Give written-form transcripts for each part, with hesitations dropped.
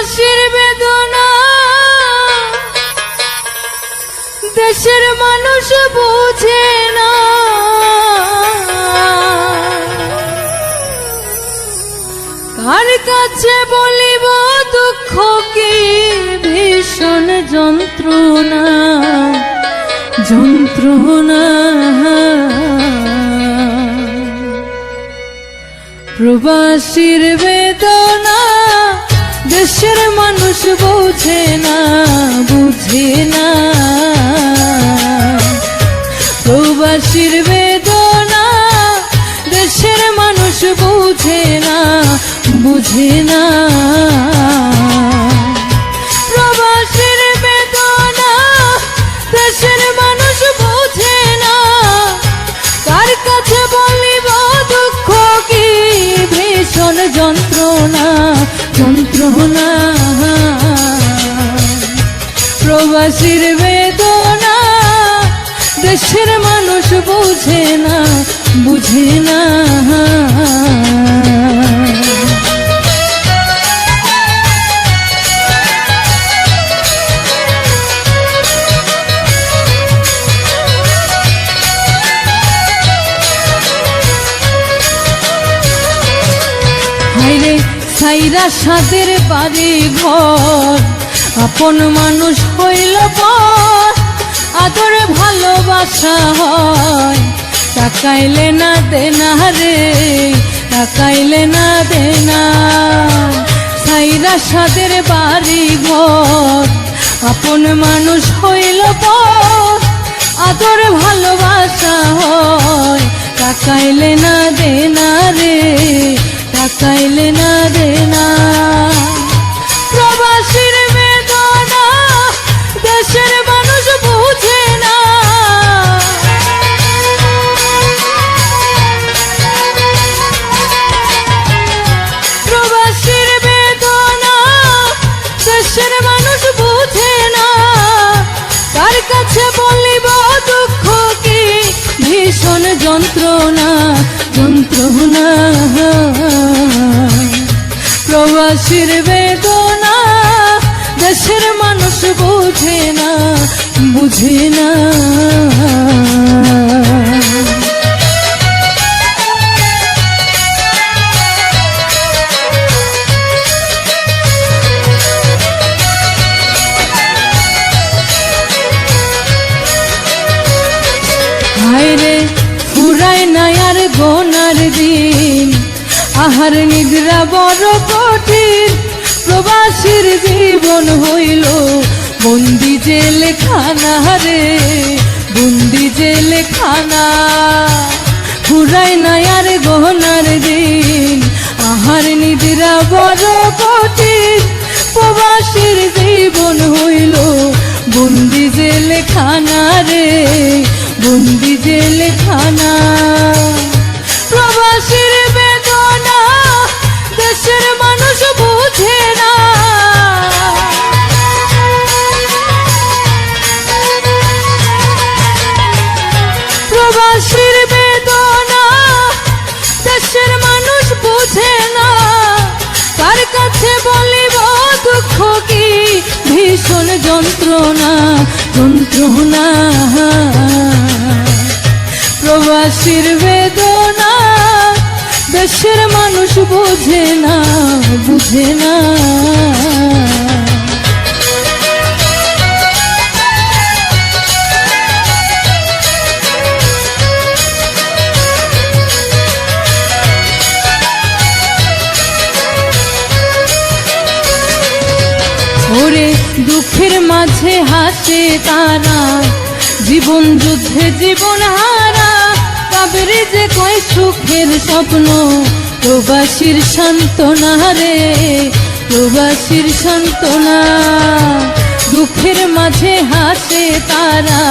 প্রবাসীর বেদনা দেশের মানুষ বুঝে না, কার কাছে বলিব দুঃখ কি ভীষণ যন্ত্রণা যন্ত্রণা। প্রবাসীর বেদনা দেশের মানুষ বুঝে না বুঝে না। প্রবাসীর বেদনা দেশের মানুষ বুঝে না বুঝে না। প্রবাসীর বেদনা দেশের মানুষ বুঝে না, কার কাছে বলিব দুঃখ কি ভীষণ যন্ত্রণা যন্ত্রণা। প্রবাসীর বেদনা দেশের মানুষ বুঝে না বুঝে না। হায়রে সাইরা সাদের বাড়ি ঘর, আপন মানুষ হইল পর, আদর ভালোবাসা হয় তাকাইলে না দেনা রে তাকাইলে না দেনা। সাইরা সাদের বাড়ি ঘর, আপন মানুষ হইল পর, আদর ভালোবাসা হয় তাকাইলে না দেনা রে তাকাইলে না দেনা। প্রবাসীর বেদনা দেশের মানুষ বুঝে না, প্রবাসীর বেদনা দেশের মানুষ বুঝে না, কার কাছে বলিব দুঃখ কি ভীষণ যন্ত্রণা যন্ত্রণা। প্রবাসীর বেদনা দেশের মানুষ বুঝে না বুঝে না। হায়রে ফুরায় না আর গোনার দিন, আহার নিদ্রা বড় কঠিন। প্রবাসীর জীবন হইল বন্দি জেলখানা রে বন্দি জেলখানা। ফুরায় না আর গোনার দিন, আহার নিদ্রা বড় কঠিন। প্রবাসীর জীবন হইল বন্দি জেলখানা রে বন্দি জেলখানা। প্রবাসীর বেদনা দেশের মানুষ বুঝে না, প্রবাসীর বেদনা দেশের মানুষ বুঝে না, কার কাছে বলিব দুঃখ কি ভীষণ যন্ত্রণা যন্ত্রণা। প্রবাসীর বেদনা দেশের মানুষ বুঝে না বুঝে না। ওরে দুঃখের মাঝে হাসে তারা, জীবন যুদ্ধে জীবন হারা, কাবেরে যে কয় সুখের স্বপ্ন। প্রবাসীর সান্ত্বনা রে প্রবাসীর সান্ত্বনা। দুঃখের মাঝে হাসে তারা,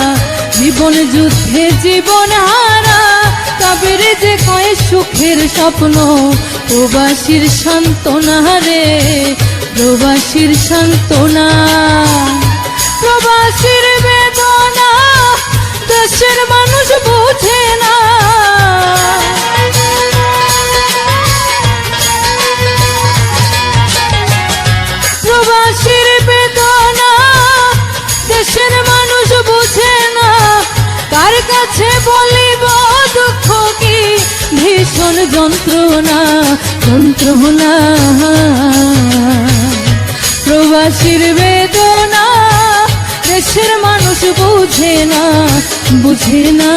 জীবন যুদ্ধে জীবন হারা, কাবেরে যে কয় সুখের স্বপ্ন। প্রবাসীর সান্ত্বনা রে প্রবাসীর সান্ত্বনা। প্রবাসীর বেদনা দেশের মানুষ বুঝে না, যন্ত্রণা যন্ত্রণা, প্রবাসীর বেদনা দেশের মানুষ বুঝে না বুঝে না,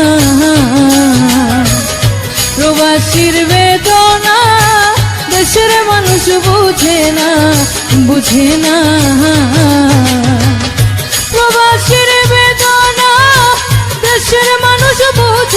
প্রবাসীর বেদনা দেশের মানুষ বুঝে না বুঝে না, প্রবাসীর বেদনা দেশের মানুষ বুঝে